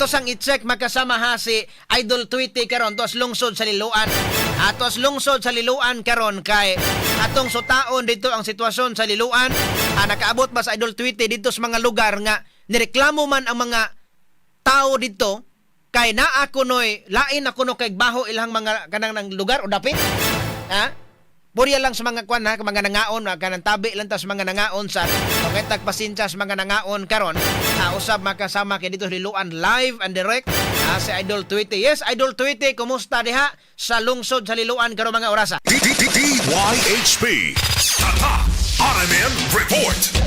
ato sang i-check magkasama ha si Idol Tweety karon tuas lungsod sa Liloan. Atos lungsod sa Liloan karon kay atong sutaon dito ang sitwasyon sa Liloan. Nakaabot ba sa Idol Tweety dito sa mga lugar nga nireklamo man ang mga tao dito kay naa kunoy lain na kuno kay baho ilang mga kanang ng lugar o dapit. Ha? Burya lang sa mga kwan ha, mga nangaon, kanang tabi lang ta sa mga nangaon sa pagkatag pasensya sa mga nangaon karon. Usab makasama kay dito Liloan live and direct si Idol Tweety. Yes, Idol Tweety, kumusta diha sa lungsod sa Liloan karon mga orasa? DYHP Tata RMN Report.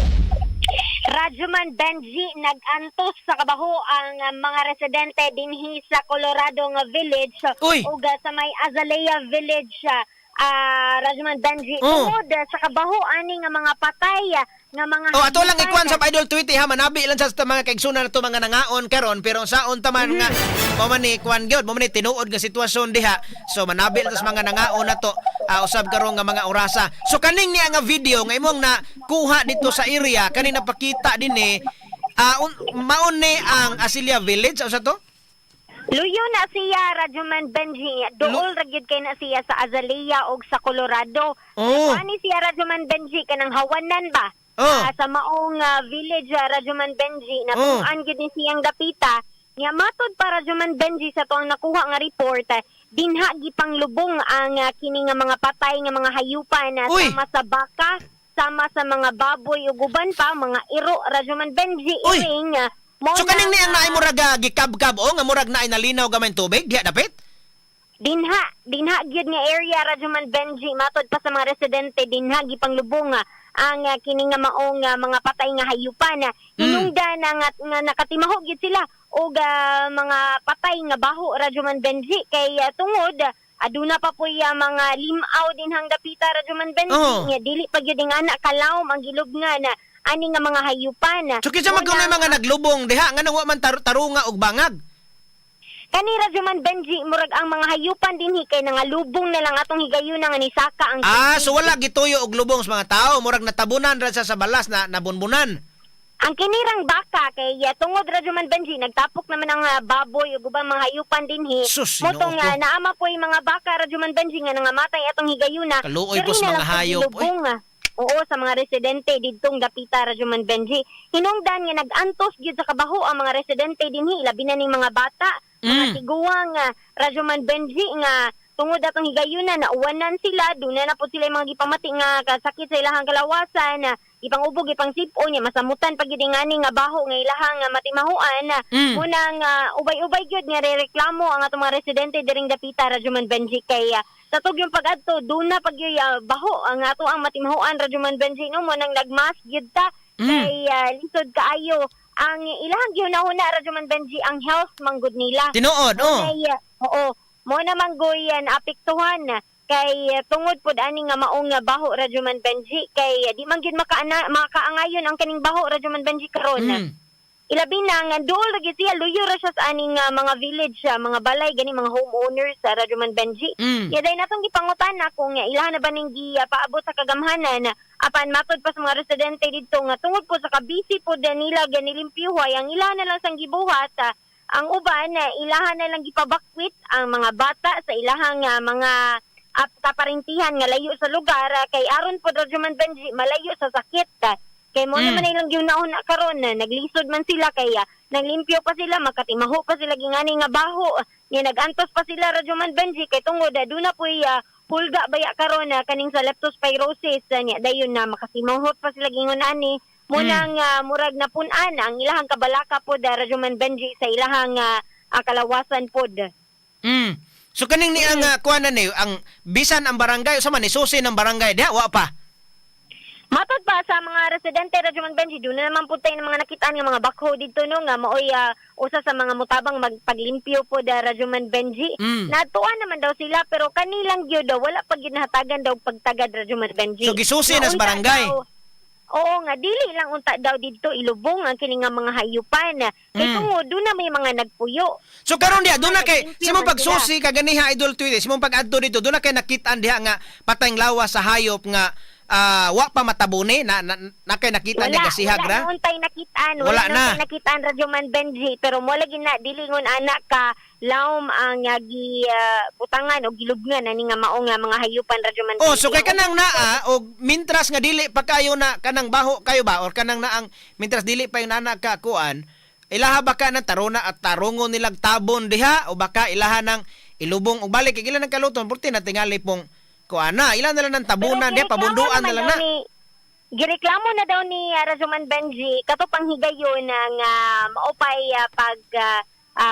Radyoman Benji, nag-antos sa kabaho ang mga residente dinhi sa Colorado nga village ug sa may Azalea village. Radyoman Benji, tungod sa kabaho ani nga mga patay nga mga ato lang ikuan sa Idol Tweety ha, manabi lang sa mga kaigsunan nato mga nangaon karon pero saon taman nga mo man ni kuan gyud mo man ni tinuod nga sitwasyon diha. So manabi lang sa mga nangaon nato usab karon nga mga orasa. So kaning niya nga video nga imong na kuha dito sa area kaning napakita dinhi maon ni ang Azalea village usa to? Luyo na siya, Radyoman Benji. Dool ragyod kay na siya sa Azalea o sa Colorado. Ani siya, Radyoman Benji, kanang hawanan ba? Sa maong village, Radyoman Benji, na tungaan gyud ni siyang dapita. Nga matod pa, Radyoman Benji, sa tuang nakuha nga report, dinha gipang lubong ang kini nga mga patay nga mga hayupan sama sa baka, sama sa mga baboy ug uban pa, mga iro, Radyoman Benji, iring. So kaning ni ang naay murag gikab-kab o nga murag naay nalinaw gamay tubig diha dapit? Dinha gyud nga area Radyoman Benji matod pa sa mga residente dinha gipanglubong ang kini nga maong mga patay nga hayupan. Hinungdan nga nakatimaho gyud sila og mga patay nga baho Radyoman Benji kay tungod aduna pa poy mga limaw dinhang dapita Radyoman Benji nga dili pa gyud nga anak kalawom ang gilubngan ani nga mga hayupan. So kinsa man kuno mga naglubong diha nga wa man tarunga og bangag? Kani Radyoman Benji murag ang mga hayupan dinhi kay nangalubong na lang atong higayuna nga nisaka ang so wala gituyo og lubong sa mga tao, murag natabunan ra sa balas na nabunbunan. Ang kinirang baka kay tungod Radyoman Benji nagtapok naman ang baboy ug ubang mga hayupan dinhi. Motong naama po yung mga baka Radyoman Benji nga nangamatay atong higayuna. Kaluoy po sa mga hayop. Oo, sa mga residente didtong dapita Radyoman Benji. Hinungdan nga nag-antos gyud sa kabaho ang mga residente dinhi labi na ning mga bata, mga tiguang Radyoman Benji nga tungod atong higayuna na uwanan sila, duna na po sila mga gipamati nga kasakit sa ilahang kalawasan, ipangubog ipang sipon nya masamutan pag gyud nga baho nga ilahang matimahuan. Munang ubay-ubay gyud nga rereklamo ang atong mga residente diring dapita Radyoman Benji kay tatog yung pag-adto duna pag baho ang ato ang matimahuan Radyoman Benji no mo nang nagmas gyud ta kay lisod kaayo ang ilahang gihunahuna Radyoman Benji ang health manggod nila. Tinuod oo mo na manggoy naapektuhan kay tungod pod ani nga maong baho Radyoman Benji kay di man gyud makaangayon ang kaning baho Radyoman Benji karon. Ilabi na nga dool lagi siya luyo ra siya sa aning mga village mga balay gani mga homeowners sa Radyoman Benji. Kaya dahil natong gipangutan kung ilahan na ba ning paabot sa kagamhanan apan matod pa sa mga residente dito nga tungod po sa kabisi po nila ganilimpyuhay ang ilahan na lang sang gibuhat ang uban ilahan na lang gipabakwit ang mga bata sa ilahang mga kaparintihan nga layo sa lugar kay aron po Radyoman Benji malayo sa sakit kay mo naman ilang giunahon na karon naglisod man sila kaya naglimpyo pa sila makatimaho pa sila gingani nga baho nga nagantos pa sila Radyoman Benji kay tungod aduna poy pulga baya karon kaning sa leptospirosis nya dayon na makasimahot pa sila gingunani munang murag na pun-an ang ilahang kabalaka pod Radyoman Benji sa ilahang kalawasan pod. So kaning ni ang kuanan ni ang bisan ang barangay sa man isusi ng barangay diha wa pa. Matod pa sa mga residente Radyoman Benji doon na naman puntay ng mga nakitaan ng mga bakho dito no nga maoy usa sa mga mutabang magpaglimpyo po Radyoman Benji. Natuan naman daw sila pero kanilang gyud daw wala pag ginahatagan daw pagtagad Radyoman Benji. So gisusi na sa barangay. Oo nga dili lang unta daw dito ilubong ang kini nga mga hayupan. Kay tungod doon na may mga nagpuyo. So karon diha doon na kay simong pagsusi kaganiha Idol Tweety simong pag-adto dito doon na kay nakitaan diha nga patayng lawas sa hayop nga wa pa matabuni na kay nakita ni gasihag wala ra. untay nakitaan, Wala na. untay nakitaan Radyo Man Benji, pero mo lagi na dilingon anak ka lawom ang gi butangan o gilubngan ani nga mao nga mga hayupan Radyo Man Benji. Oh, so kay kanang naa og mintras nga dili pa kayo na kanang baho kayo ba or kanang naang mintras dili pa yung nana ka kuan, ilaha baka ng taruna at tarungon nilang tabon diha o baka ilaha ng ilubong og balik kay ilan ng kaluton porti na tingali pong kuana ilan na lang ng tabunan diha pabunduan na lang na. Gireklamo na daw ni Radyo Man Benji kato pang higayon ng maupay pag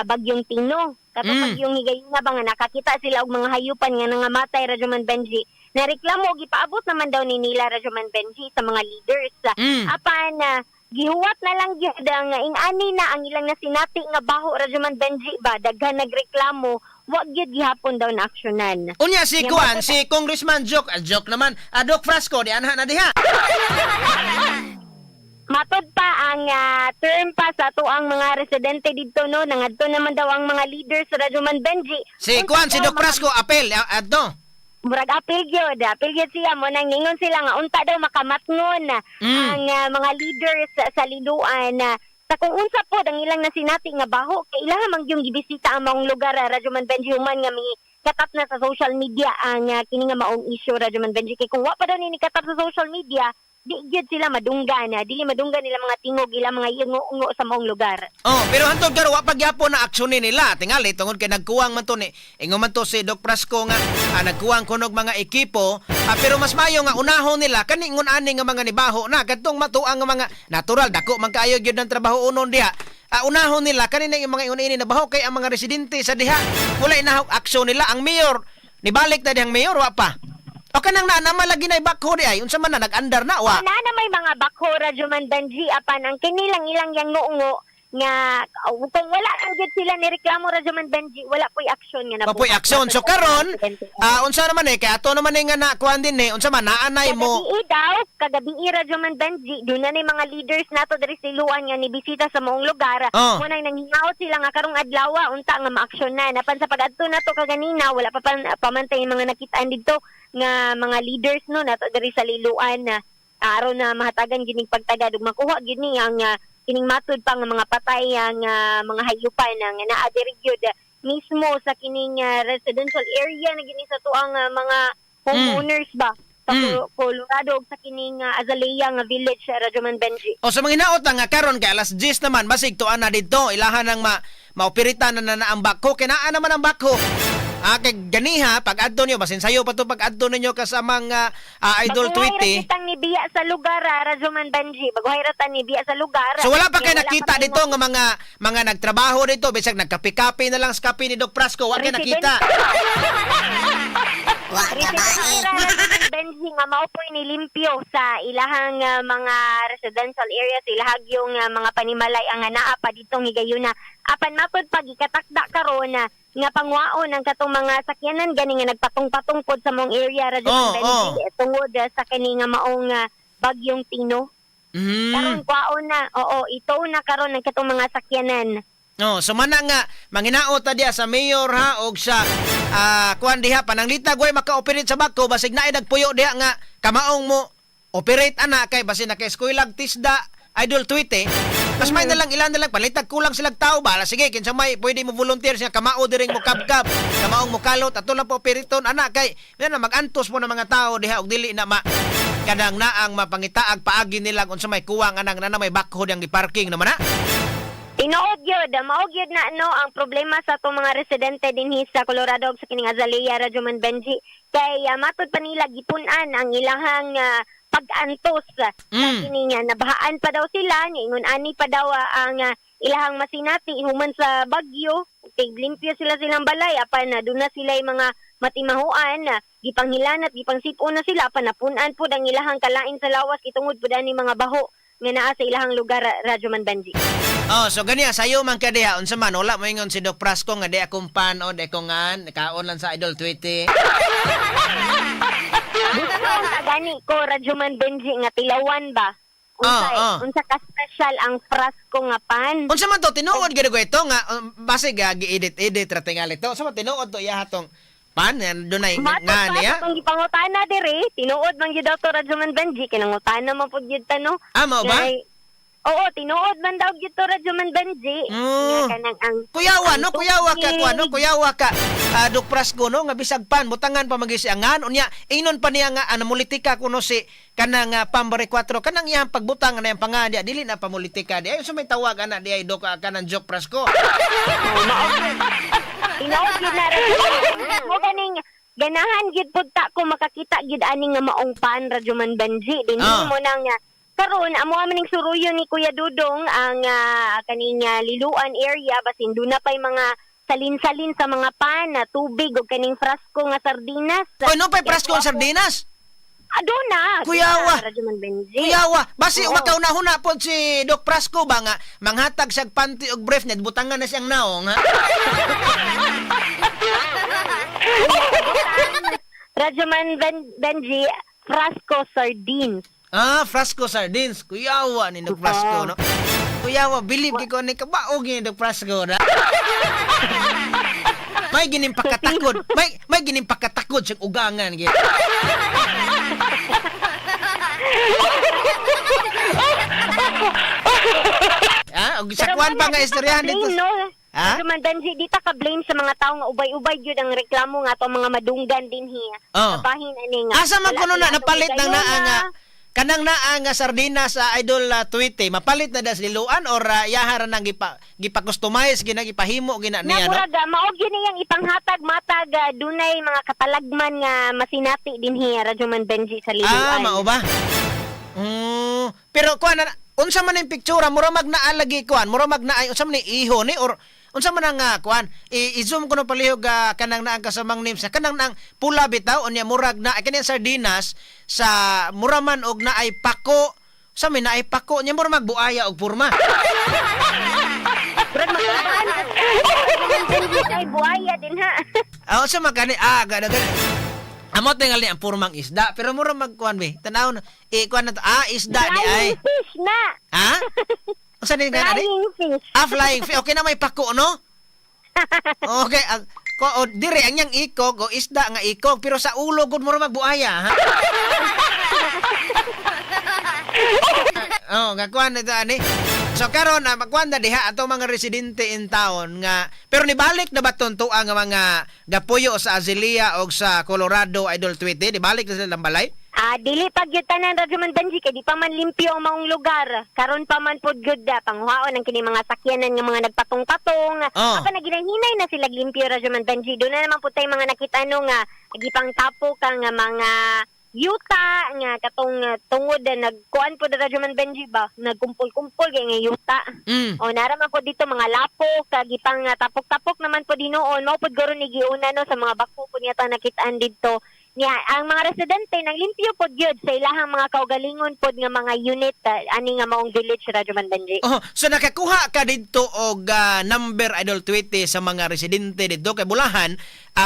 bagyong Tino. Kato bagyong higayon nga ba nga nakakita sila og mga hayupan nga nangamatay Radyo Man Benji. Nareklamo gipaabot naman daw ni nila Radyo Man Benji sa mga leaders. Apan gihuwat na lang gyud ang ingani na ang ilang nasinati nga baho Radyo Man Benji ba daghan nagreklamo wa gyud gihapon daw na aksyonan. Unya si kuan si Congressman Joke naman Doc Frasco di anha na diha. Matod pa ang term pa sa tuang mga residente dito no nangadto naman daw ang mga leaders sa Radyo Man Benji. Si kuan si Doc Frasco apel adto. Murag apil gyud siya mo nang ningon sila nga unta daw makamatngon ang mga leaders sa liduan sa kung unsa po ang ilang nasinati nga baho kay ilaha man gyung gibisita ang maong lugar Radyo Man Benji human nga mi katap na sa social media ang kini nga maong issue Radyo Man Benji kay kung wa pa daw ni katap sa social media di gyud sila madunggan dili madunggan nila mga tingog ila mga ingo sa maong lugar. Oh, pero hantod garo wa pagyapon na aksyonin nila. Tingali tungod kay nagkuwang man to ni ingon man to si Doc Frasco nga nagkuwang kunog mga ekipo, pero mas mayo nga unahon nila kani ingon ani nga mga nibaho na kadtong matuang nga mga natural dako man kaayo gyud ang trabaho unon diha. Unahon nila kanina yung mga ini na baho kay ang mga residente sa diha wala inahok aksyon nila. Ang mayor nibalik na dihang mayor wa pa. O kanang na malagi na bakho di ay unsa man na nag-andar na wa. Na may mga bakho Radyo Man Benji apan ang kinilang ilang yang nuungo nga kung wala ang gid sila ni reklamo Radyo Man Benji wala po'y aksyon nga Opo, aksyon. So karon, unsa naman kay ato naman nga na kuan din unsa man naanay mo. Kagabi Radyo Man Benji, doon na ni mga leaders nato diri sa Iluan nga nibisita sa maong lugar. Mo nang nanghingaot sila nga karong adlaw unta nga maaksyon na. Napan sa pag-adto nato kaganina wala pa pamantay mga nakitaan didto nga mga leaders no nato diri sa Liluan na aron na mahatagan gining pagtagad ug makuha gini ang kining matud pa nga mga patay ang mga hayupan nga naa diri gyud mismo sa kining residential area na gini sa tuang mga homeowners ba sa Colorado ug sa kining Azalea nga village sa Radyo Man Benji. O sa mga hinaot nga karon kay alas 10 naman basig tuan na didto ilahan nang maoperitan na ang bako kay naa naman ang bako. Kay ganiha pag adto niyo basin sayo pa to pag adto ninyo kasamang idol tweety. Bagay ni biya sa lugar Radyo Man Benji. Bagay ratan ni biya sa lugar. So wala pa kay nakita dito nga mga nagtrabaho dito bisag nagkape-kape na lang sa kape ni Doc Frasco wa kay nakita. Radyo Benji nga mao po inilimpyo sa ilahang mga residential areas ilahag yung mga panimalay ang naa pa ditong higayuna. Apan mapod pag ikatakda karon nga pangwaon ang katong mga sakyanan gani nga nagpatong-patong pod sa mong area Radyo Man Benji tungod sa kani nga maong bagyong Tino. Karon kwaon na. Ito na karon ang katong mga sakyanan. So man nga manginaot ta diha sa mayor ha og sa kuan diha pananglita goy maka-operate sa bako basig naay nagpuyo diha nga kamaong mo operate ana kay basin na kay eskwelaag tisda idol tweet mas may na lang ilan na lang palitag kulang silang tao bala sige kinsa may pwede mo volunteer siya kamao diring mo kabkab kamaong mo kalot ato lang po operaton ana kay na magantos mo ng mga tao diha og dili na kadang na ang mapangitaag paagi nila unsa may kuwang anang na may bakho yang giparking naman na. Tinuod yun. Maog yun na ang problema sa itong mga residente dinhi sa Colorado sa kining Azalea, Radyo Man Benji. Kay matod pa nila gipunan ang ilahang pag-antos sa kining nabahaan pa daw sila. Ingon ani pa daw ang ilahang masinati human sa bagyo. Limpyo sila silang balay. Apan doon na sila yung mga matimahuan. Gipanghilan at gipangsipon na sila. Apan napunan po ang ilahang kalain sa lawas. Itungod po ni mga baho nga naa sa ilahang lugar Radyo Man Benji. So ganiya sayo man ka diha unsa man wala mo ingon si Doc Frasco nga di akong pan o di ko nga kaon lang sa idol tweety. Gani ko Radyo Man Benji nga tilawan ba? Unsa ka special ang Frasco nga pan? Unsa man to tinuod gid ko ito nga basig gi-edit ra tingali to. Unsa man tinuod to iya hatong pan dunay Matot nga pa niya. sa pang gipangutana dire, tinuod man gyud daw to Radyoman Benji, kinangutana man pud gyud tano. Mao ba? Oo, tinuod man daw gyud to Radyoman Benji. Mm. Nga kanang ang Kuyawa no, kuyawa ka tubig. kuano, kuyawa ka. Dok Prasco no nga bisag pan butangan pa magisiangan unya ingnon pa niya nga namulitika kuno si kanang Pambare 4 kanang iyang pagbutang na yang pangadya dili na pamulitika di ay so may tawag ana di ay dok kanang Dok Prasco. tinuod gyud na Radyoman Benji. Mo kaning ganahan gyud pud ta ko makakita gyud ani nga maong pan Radyoman Benji. Dinhi mo nang karon amo maning suruyo ni Kuya Dudong ang kaning Liloan area basin do na pay mga salin-salin sa mga pan na tubig o kaning frasko nga sardinas. Oy no pay Prasco ang sardinas. Aduna. Kuyawa. Radyoman Benji. Kuyawa, basi Oo. umakauna-huna po si Dok Prasco ba nga manghatag siyag panty og brief net butangan na siyang naong ha. Radyoman Benji, frasko sardines. Frasco sardines. Kuyawa ni Dok Prasco no. Kuyawa, believe ko ni kabaog ni Dok Prasco na. May gining pagkatakod. May gining pagkatakod sa ugangan gyud. Og sakwan pa nga istoryahan dito. No? Ha? Radyoman Benji, di ta ka-blame sa mga tao nga ubay-ubay yun ang reklamo nga to mga madunggan din hiya. Oh. Bahin ani nga. Asa man Wala kuno na sila napalit tong ng naa higayon nga kanang naa nga sardinas sa Idol Tweety mapalit na das liluan or yahara nang gipa-customize ginagipahimo gina niya no. Muraga, maog yun niyang ipanghatag matag dunay mga katalagman nga masinati din hiya Radyoman Benji sa liluan. Mao ba? Pero kuan unsa man ang picture mura mag naalagi kuan mura mag naay unsa man ni iho ni or unsa man ang kuan i-zoom ko no palihog kanang naang kasamang name sa kanang naang pula bitaw unya murag na kani sardinas sa muraman og naay pako sa may naay pako nya mura magbuaya og porma. Brad, magkabaan. Radyoman Benji ay buhaya din ha. Unsa man kani gada. Amot tingal ni ang purmang isda pero mura magkuan be. Tanaw na kuan na to, isda di ay. Flying fish na. Ha? Unsa ni nga ni? Flying fish. Flying fish. Okay na may pako, no? Okay. Dire, ang yang ikog, o isda nga ikog, pero sa ulo, good mo magbuaya, ha? Gakuan na ito, ani. So, karon magkuan na diha, ato mga residente in town, nga, pero nibalik na ba tuntua nga mga gapuyo sa Azelia o sa Colorado Idol Tweety? Nibalik na sila ng balay? Dili pag gyud tanan Radyoman Benji kay di pa man limpyo ang maong lugar. Karon pa man pod gyud panghuhaon ang kini mga sakyanan nga mga nagpatong-patong. Apa na ginahinay na sila limpyo Radyoman Benji. Do na naman pud tay mga nakita no nga gipang tapo ka nga mga yuta nga katong tungod nagkuan pod Radyoman Benji ba nagkumpol-kumpol kay nga yuta. O naraman po dito mga lapok gipang tapok-tapok naman po dinoon mao pod garo ni giuna no sa mga bako po niya nakitaan dito. Ang mga residente nang limpyo pod gyud sa ilahang mga kaugalingon pod nga mga unit ani nga maong village Radyoman Benji. So nakakuha ka dito og number Idol Tweety sa mga residente dito kay Bulahan,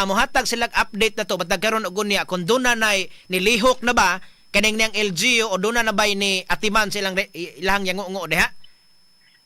mohatag silang update na to batag karon og unya kung duna nay nilihok na ba kaning niyang LGU o duna na bay ni atiman silang ilahang yango diha.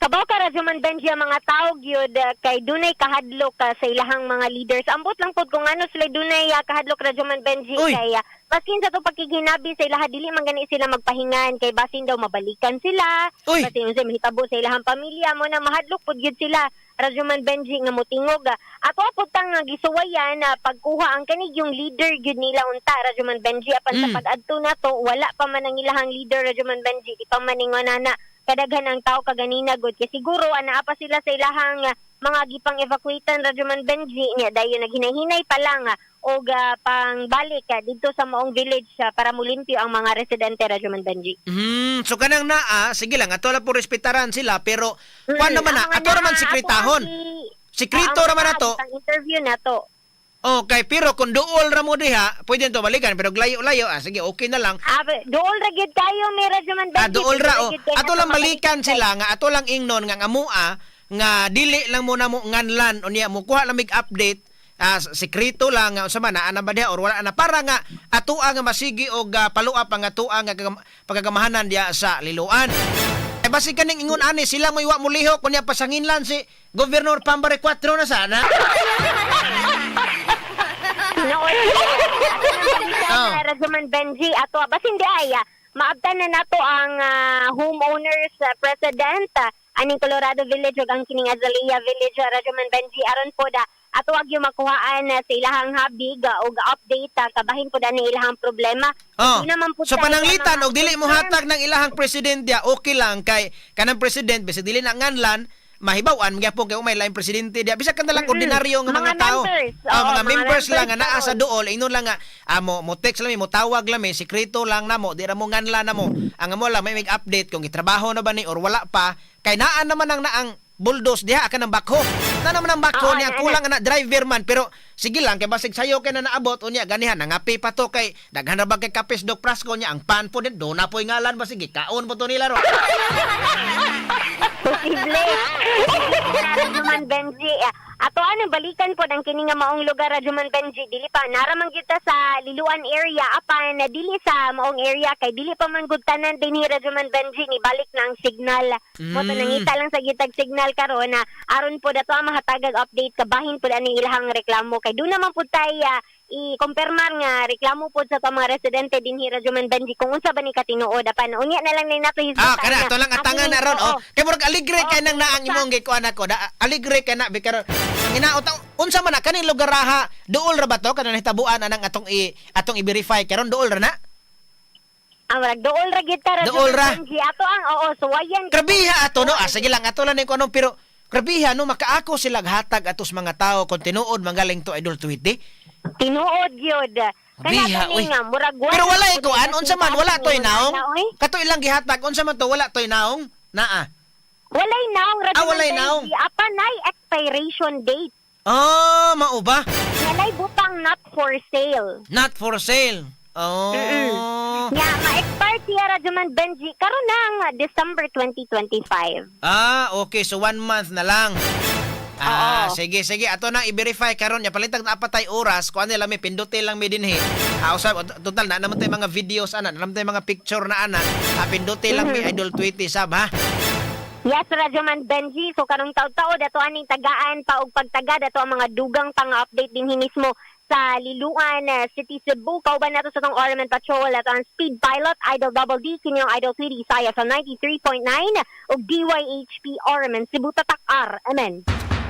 Kabaw ka Radyoman Benji ang mga tao gyud kay dunay kahadlok sa ilahang mga leaders. Ambot lang pod kung ano sila dunay kahadlok Radyoman Benji kay maskin sa to pagkiginabi sa ilaha dili man gani sila magpahingan kay basin daw mabalikan sila. Basin sa mahitabo sa ilahang pamilya mo na mahadlok pod gyud sila Radyoman Benji nga motingog. Ato pod tang gisuwayan pagkuha ang kanig yung leader gyud nila unta Radyoman Benji apan sa pag-adto nato wala pa man ang ilahang leader Radyoman Benji di pa man ingonana kadaghan ang tao kaganina gud kay siguro anaa pa sila sa ilahang mga gipang evacuatan Radyoman Benji nya dayon naghinahinay pa lang og pangbalik dito sa maong village para mulimpyo ang mga residente Radyoman Benji. So kanang naa sige lang ato lang po respetaran sila pero kuan naman ato naman sikretahon. Sikreto naman ato. Ang interview nato. Okay, pero kung duol ra mo diha, pwede to balikan pero layo-layo sige okay na lang. Duol ra gyud kayo ni Radyoman Benji. Duol ra ato lang balikan sila nga ato lang ingnon nga amua nga dili lang mo na mo nganlan unya mo kuha lang mig update sekreto lang nga unsa man ana ba diha or wala na para nga atoa nga masigi og paluap ang atoa nga pagagamahanan diha sa Liloan. Basi kaning ingon ani sila mo iwa mo lihok kunya pasanginlan si Gobernador Pambare 4 na sana. Tinuod. Ato nang balita Oh. na Rajuman Benji ato basin di ay maabtan na nato ang homeowners president aning Colorado Village ug ang kining Azalea Village Rajuman Benji aron po da ato ag yung makuhaan sa ilahang habig ug update kabahin po da ni ilahang problema. Oh. Di naman po So tayo pananglitan mga og dili mo concern. hatag ng ilahang presidente okay lang kay kanang president bisag dili na nganlan mahibawan gyapon kay umay lain presidente dia bisag kanang ordinaryo nga mga tao. members. Ah, Oo, mga members lang nga naa karon. sa duol inon lang nga mo text lang mo tawag lang sekreto lang namo di ra mo nganlan namo. Ang amo lang may update kung gitrabaho na ba ni or wala pa kay naa naman ang naang bulldoze diha ka ng bakho. Na naman ang bakho Oo, niya na- kulang na driver man pero sige lang kay basig sayo kay na naabot unya ganihan nangapi pa to kay daghan ra ba kay kapis dog prasko niya ang pan po din do na po'y ngalan basig kaon po to nila ro. Posible. Rajuman Benji. Ato ano balikan po ang kini nga maong lugar Rajuman Benji dili pa naramang kita sa Liluan area apan dili sa maong area kay dili pa man gud tanan dinhi Rajuman Benji ni balik na ang signal. Mo to nangita lang sa gitag signal karon na aron po dato ang mahatagag update kabahin po ani ilahang reklamo kay do naman po tay i-kumpirmar nga reklamo po sa mga residente dinhi Rajuman Benji kung unsa ba ni katinuod apan unya na lang ni nato hisgutan. Kana to lang atangan na ron oh. Kay murag aligre kay nang naang imong gikuan ako. Aligre kay na bikar hinaot unsa man na kaning lugar ha duol ra ba to kanang nahitabuan anang atong i-verify karon duol ra na. Ang dool ra gid ta Dool ra. Benji ato ang suwayan. Grabiha ato no sige lang ato lang ko ano pero grabiha no makaako sila hatag atos mga tao kung tinuod manggaling to Idol Tweety. Tinuod gyud. Biha, uy. Nga murag Pero wala ikuan unsa man wala toy naong. Oy. Kato ilang gihatag unsa man to wala toy naong. Naa. Walay naong Rajuman walay Benji. naong. Apan nay expiration date. Oh, mao ba? Walay butang not for sale. Not for sale. Oh. Nga ma-expire siya Rajuman Benji karon na ang December 2025. Okay. So 1 month na lang. Oo. Sige. Ato na i-verify karon ya palitag na apatay oras kuan nila may pinduti lang may dinhi. Usab total na naman tay mga videos ana, naman tay mga picture na ana. Pinduti lang may Idol Tweety sab ha. Yes, Rajuman Benji. So karong taud-taud ato aning tagaan pa og pagtagad ato ang mga dugang pang-update din mismo sa Liluan City Cebu. Kauban nato sa tong Ornament Patrol at ang Speed Pilot Idol Double D kinyong Idol Tweety Saya sa 93.9 ug DYHP Ornament Cebu Tatak R. Amen.